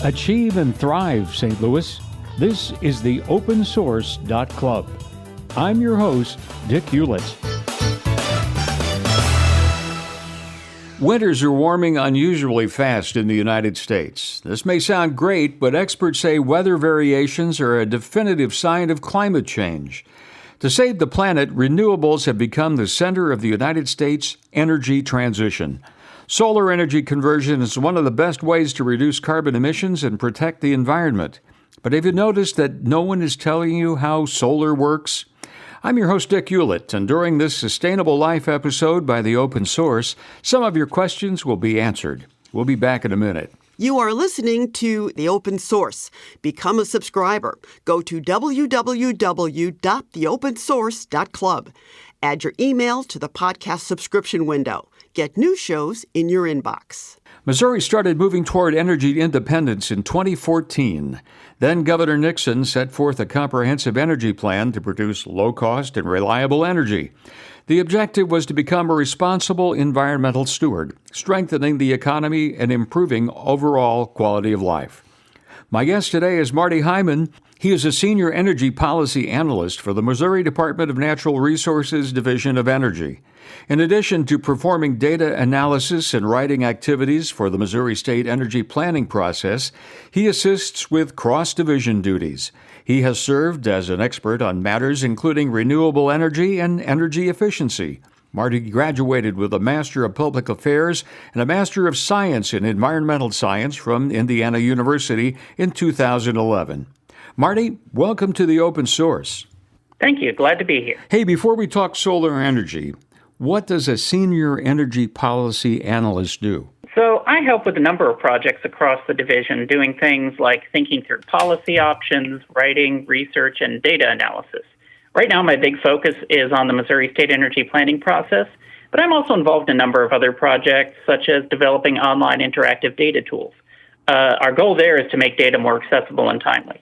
Achieve and thrive, St. Louis. This is the opensource.club. I'm your host, Dick Ulett. Winters are warming unusually fast in the United States. This may sound great, but experts say weather variations are a definitive sign of climate change. To save the planet, renewables have become the center of the United States energy transition. Solar energy conversion is one of the best ways to reduce carbon emissions and protect the environment. But have you noticed that no one is telling you how solar works? I'm your host, Dick Ulett, and during this Sustainable Life episode by The Open Source, some of your questions will be answered. We'll be back in a minute. You are listening to The Open Source. Become a subscriber. Go to www.theopensource.club. Add your email to the podcast subscription window. Get new shows in your inbox. Missouri started moving toward energy independence in 2014. Then Governor Nixon set forth a comprehensive energy plan to produce low-cost and reliable energy. The objective was to become a responsible environmental steward, strengthening the economy and improving overall quality of life. My guest today is Marty Hyman. He is a senior energy policy analyst for the Missouri Department of Natural Resources Division of Energy. In addition to performing data analysis and writing activities for the Missouri State energy planning process, he assists with cross-division duties. He has served as an expert on matters including renewable energy and energy efficiency. Marty graduated with a Master of Public Affairs and a Master of Science in Environmental Science from Indiana University in 2011. Marty, welcome to the Open Source. Thank you. Glad to be here. Hey, before we talk solar energy, what does a senior energy policy analyst do? So I help with a number of projects across the division, doing things like thinking through policy options, writing, research, and data analysis. Right now, my big focus is on the Missouri State energy planning process, but I'm also involved in a number of other projects, such as developing online interactive data tools. Our goal there is to make data more accessible and timely.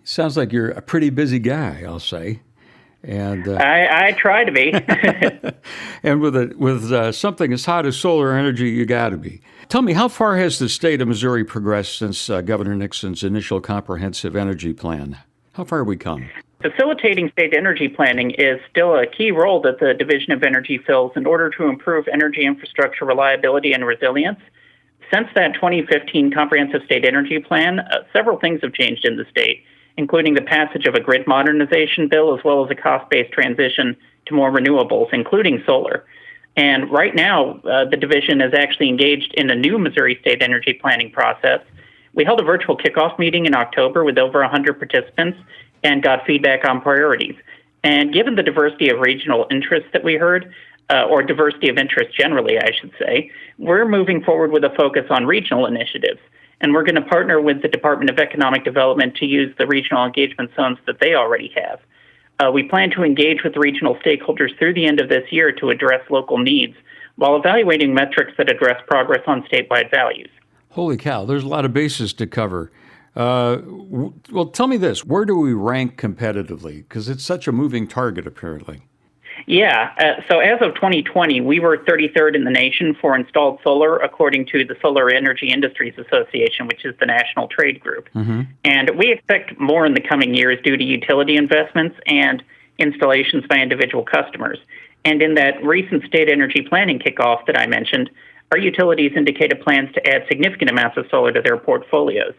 Sounds like you're a pretty busy guy, I'll say. And I try to be. And with something as hot as solar energy, you got to be. Tell me, how far has the state of Missouri progressed since Governor Nixon's initial comprehensive energy plan? How far have we come? Facilitating state energy planning is still a key role that the Division of Energy fills in order to improve energy infrastructure reliability and resilience. Since that 2015 Comprehensive State Energy Plan, several things have changed in the state, including the passage of a grid modernization bill as well as a cost-based transition to more renewables, including solar. And right now, the division is actually engaged in a new Missouri State energy planning process. We held a virtual kickoff meeting in October with over 100 participants and got feedback on priorities. And given the diversity of regional interests that we heard, or diversity of interest generally, I should say, we're moving forward with a focus on regional initiatives. And we're going to partner with the Department of Economic Development to use the regional engagement zones that they already have. We plan to engage with regional stakeholders through the end of this year to address local needs while evaluating metrics that address progress on statewide values. Holy cow, there's a lot of bases to cover. Well, tell me this, where do we rank competitively? Because it's such a moving target, apparently. Yeah, so as of 2020, we were 33rd in the nation for installed solar, according to the Solar Energy Industries Association, which is the national trade group. Mm-hmm. And we expect more in the coming years due to utility investments and installations by individual customers. And in that recent state energy planning kickoff that I mentioned, our utilities indicated plans to add significant amounts of solar to their portfolios.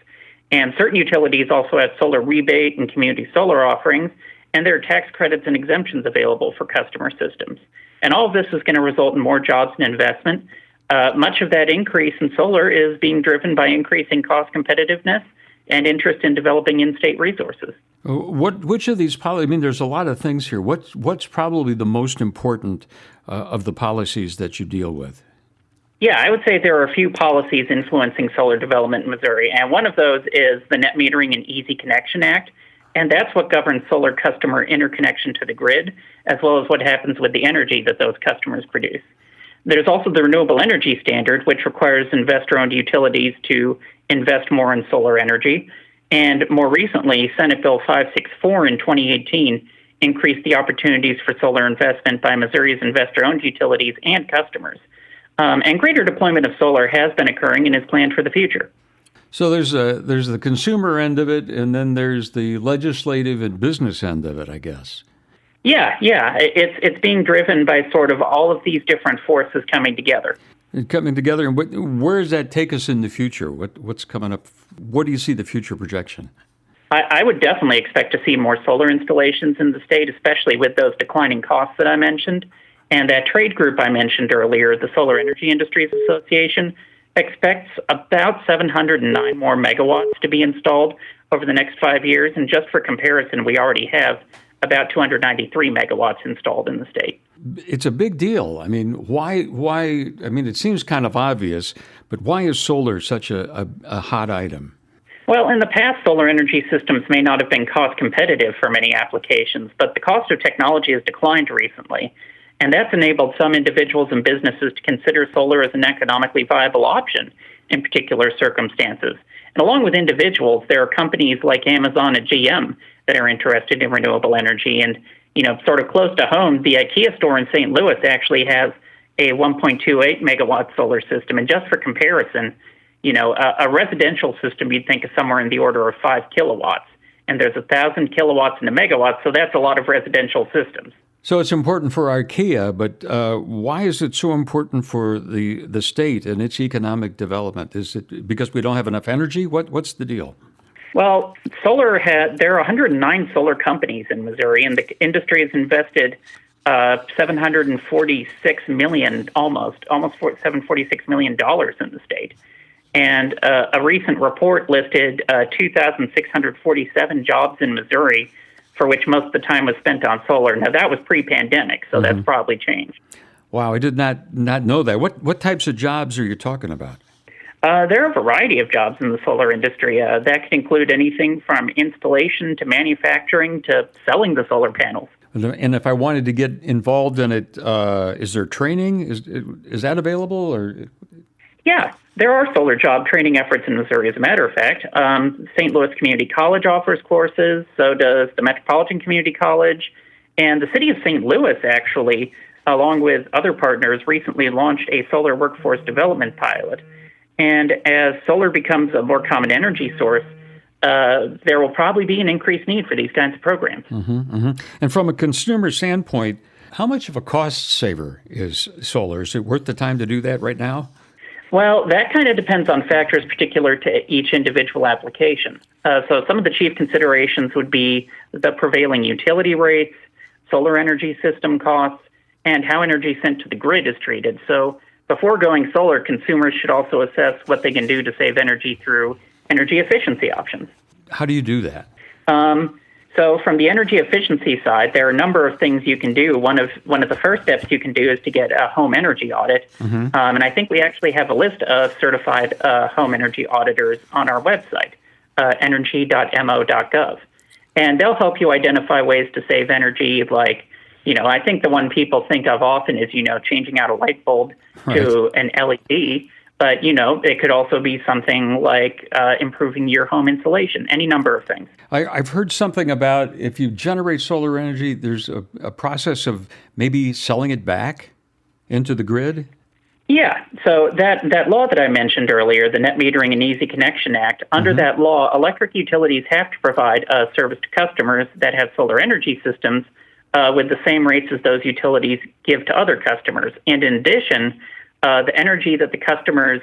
And certain utilities also have solar rebate and community solar offerings, and there are tax credits and exemptions available for customer systems. And all of this is going to result in more jobs and investment. Much of that increase in solar is being driven by increasing cost competitiveness and interest in developing in-state resources. Which of these policies, I mean, there's a lot of things here. What's probably the most important of the policies that you deal with? Yeah, I would say there are a few policies influencing solar development in Missouri, and one of those is the Net Metering and Easy Connection Act, and that's what governs solar customer interconnection to the grid, as well as what happens with the energy that those customers produce. There's also the Renewable Energy Standard, which requires investor-owned utilities to invest more in solar energy, and more recently, Senate Bill 564 in 2018 increased the opportunities for solar investment by Missouri's investor-owned utilities and customers. And greater deployment of solar has been occurring and is planned for the future. So there's the consumer end of it, and then there's the legislative and business end of it, I guess. Yeah. It's being driven by sort of all of these different forces coming together. And where does that take us in the future? What's coming up? What do you see the future projection? I would definitely expect to see more solar installations in the state, especially with those declining costs that I mentioned. And that trade group I mentioned earlier, the Solar Energy Industries Association, expects about 709 more megawatts to be installed over the next 5 years. And just for comparison, we already have about 293 megawatts installed in the state. It's a big deal. I mean, why? I mean, it seems kind of obvious, but why is solar such a hot item? Well, in the past, solar energy systems may not have been cost competitive for many applications, but the cost of technology has declined recently. And that's enabled some individuals and businesses to consider solar as an economically viable option in particular circumstances. And along with individuals, there are companies like Amazon and GM that are interested in renewable energy. And, sort of close to home, the IKEA store in St. Louis actually has a 1.28 megawatt solar system. And just for comparison, a residential system you'd think is somewhere in the order of 5 kilowatts. And there's 1,000 kilowatts in a megawatt, so that's a lot of residential systems. So it's important for IKEA, but why is it so important for the state and its economic development? Is it because we don't have enough energy? What's the deal? Well, there are 109 solar companies in Missouri, and the industry has invested $746 million, almost $746 million in the state. And a recent report listed 2,647 jobs in Missouri, for which most of the time was spent on solar. Now, that was pre-pandemic, so that's probably changed. Wow, I did not know that. What types of jobs are you talking about? There are a variety of jobs in the solar industry. That can include anything from installation to manufacturing to selling the solar panels. And if I wanted to get involved in it, is there training? Is that available? Or? Yeah, there are solar job training efforts in Missouri, as a matter of fact. St. Louis Community College offers courses, so does the Metropolitan Community College. And the city of St. Louis, actually, along with other partners, recently launched a solar workforce development pilot. And as solar becomes a more common energy source, there will probably be an increased need for these kinds of programs. And from a consumer standpoint, how much of a cost saver is solar? Is it worth the time to do that right now? Well, that kind of depends on factors particular to each individual application. So some of the chief considerations would be the prevailing utility rates, solar energy system costs, and how energy sent to the grid is treated. So before going solar, consumers should also assess what they can do to save energy through energy efficiency options. How do you do that? So from the energy efficiency side, there are a number of things you can do. One of the first steps you can do is to get a home energy audit. And I think we actually have a list of certified home energy auditors on our website, energy.mo.gov. And they'll help you identify ways to save energy, like, I think the one people think of often is, changing out a light bulb to an LED. But, it could also be something like improving your home insulation, any number of things. I've heard something about if you generate solar energy, there's a process of maybe selling it back into the grid. Yeah. So that law that I mentioned earlier, the Net Metering and Easy Connection Act, under that law, electric utilities have to provide a service to customers that have solar energy systems with the same rates as those utilities give to other customers. And in addition, the energy that the customers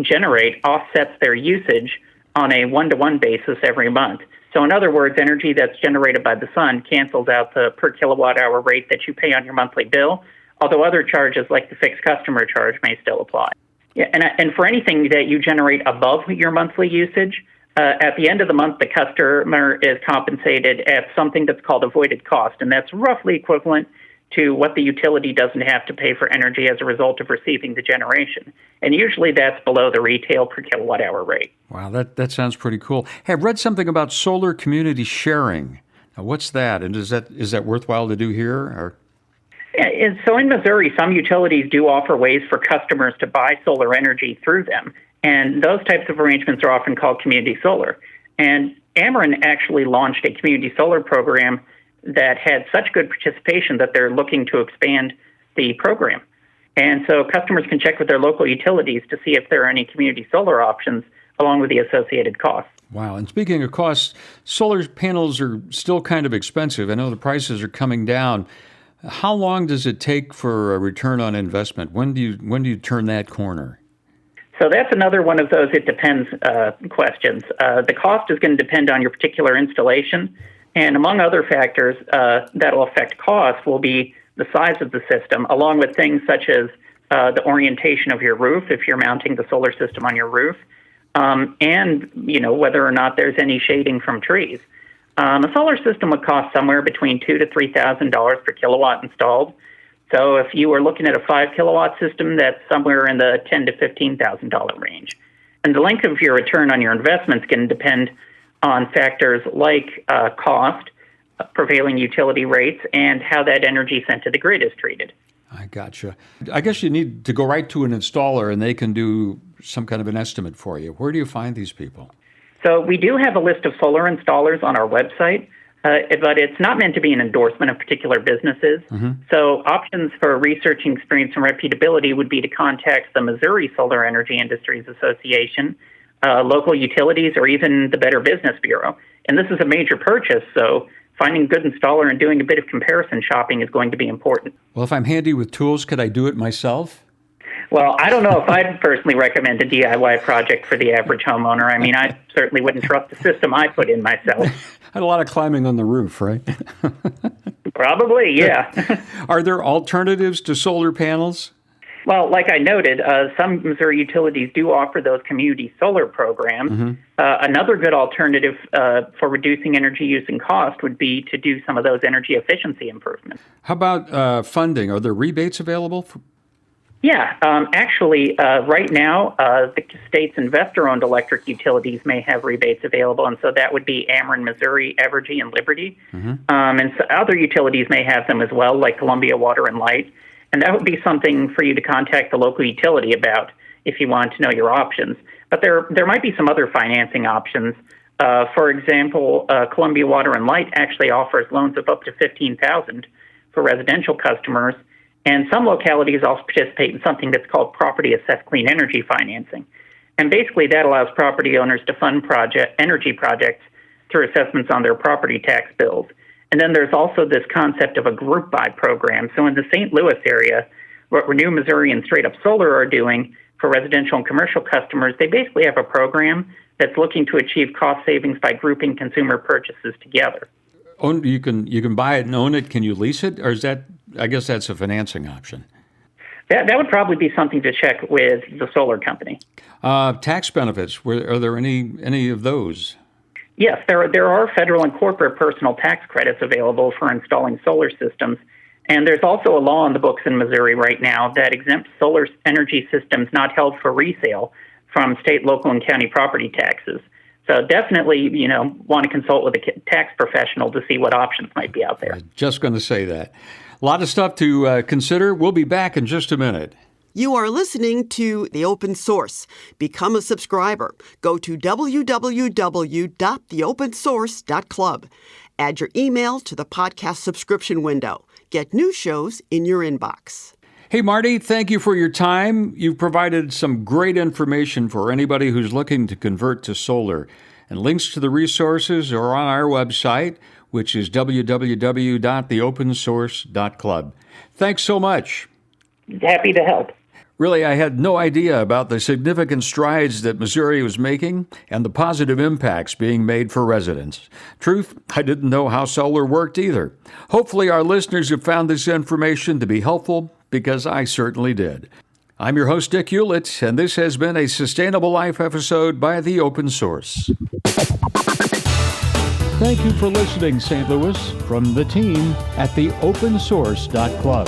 generate offsets their usage on a one-to-one basis every month. So in other words, energy that's generated by the sun cancels out the per kilowatt-hour rate that you pay on your monthly bill, although other charges like the fixed customer charge may still apply. Yeah, and for anything that you generate above your monthly usage, at the end of the month, the customer is compensated at something that's called avoided cost, and that's roughly equivalent to what the utility doesn't have to pay for energy as a result of receiving the generation. And usually that's below the retail per kilowatt hour rate. Wow, that sounds pretty cool. Hey, I've read something about solar community sharing. Now, what's that? And is that worthwhile to do here? Or? Yeah, and so in Missouri, some utilities do offer ways for customers to buy solar energy through them. And those types of arrangements are often called community solar. And Ameren actually launched a community solar program that had such good participation that they're looking to expand the program. And so customers can check with their local utilities to see if there are any community solar options along with the associated costs. Wow. And speaking of costs, solar panels are still kind of expensive. I know the prices are coming down. How long does it take for a return on investment? When do you turn that corner? So that's another one of those it depends questions. The cost is going to depend on your particular installation. And among other factors that will affect cost will be the size of the system, along with things such as the orientation of your roof, if you're mounting the solar system on your roof, and whether or not there's any shading from trees. A solar system would cost somewhere between $2,000 to $3,000 per kilowatt installed. So if you were looking at a 5 kilowatt system, that's somewhere in the $10,000 to $15,000 range. And the length of your return on your investments can depend on factors like cost, prevailing utility rates, and how that energy sent to the grid is treated. I gotcha. I guess you need to go right to an installer and they can do some kind of an estimate for you. Where do you find these people? So we do have a list of solar installers on our website, but it's not meant to be an endorsement of particular businesses. Mm-hmm. So options for researching experience and reputability would be to contact the Missouri Solar Energy Industries Association, local utilities, or even the Better Business Bureau. And this is a major purchase, so finding a good installer and doing a bit of comparison shopping is going to be important. Well, if I'm handy with tools, could I do it myself? Well, I don't know if I'd personally recommend a DIY project for the average homeowner. I mean, I certainly wouldn't trust the system I put in myself. Had a lot of climbing on the roof, right? Probably, yeah. Are there alternatives to solar panels? Well, like I noted, some Missouri utilities do offer those community solar programs. Mm-hmm. Another good alternative for reducing energy use and cost would be to do some of those energy efficiency improvements. How about funding? Are there rebates available? Yeah, actually, right now, the state's investor-owned electric utilities may have rebates available, and so that would be Ameren, Missouri, Evergy, and Liberty. Mm-hmm. And so other utilities may have them as well, like Columbia Water and Light. And that would be something for you to contact the local utility about if you want to know your options. But there might be some other financing options. For example, Columbia Water and Light actually offers loans of up to $15,000 for residential customers. And some localities also participate in something that's called Property Assessed Clean Energy Financing. And basically that allows property owners to fund energy projects through assessments on their property tax bills. And then there's also this concept of a group buy program. So in the St. Louis area, what Renew Missouri and Straight Up Solar are doing for residential and commercial customers, they basically have a program that's looking to achieve cost savings by grouping consumer purchases together. You can buy it and own it. Can you lease it? Or is that, I guess that's a financing option. That would probably be something to check with the solar company. Tax benefits, are there any of those? Yes, there are federal and corporate personal tax credits available for installing solar systems. And there's also a law on the books in Missouri right now that exempts solar energy systems not held for resale from state, local, and county property taxes. So definitely, want to consult with a tax professional to see what options might be out there. I was just going to say that. A lot of stuff to consider. We'll be back in just a minute. You are listening to The Open Source. Become a subscriber. Go to www.theopensource.club. Add your email to the podcast subscription window. Get new shows in your inbox. Hey, Marty, thank you for your time. You've provided some great information for anybody who's looking to convert to solar. And links to the resources are on our website, which is www.theopensource.club. Thanks so much. Happy to help. Really, I had no idea about the significant strides that Missouri was making and the positive impacts being made for residents. Truth, I didn't know how solar worked either. Hopefully, our listeners have found this information to be helpful, because I certainly did. I'm your host, Dick Ulett, and this has been a Sustainable Life episode by The Open Source. Thank you for listening, St. Louis, from the team at theopensource.club.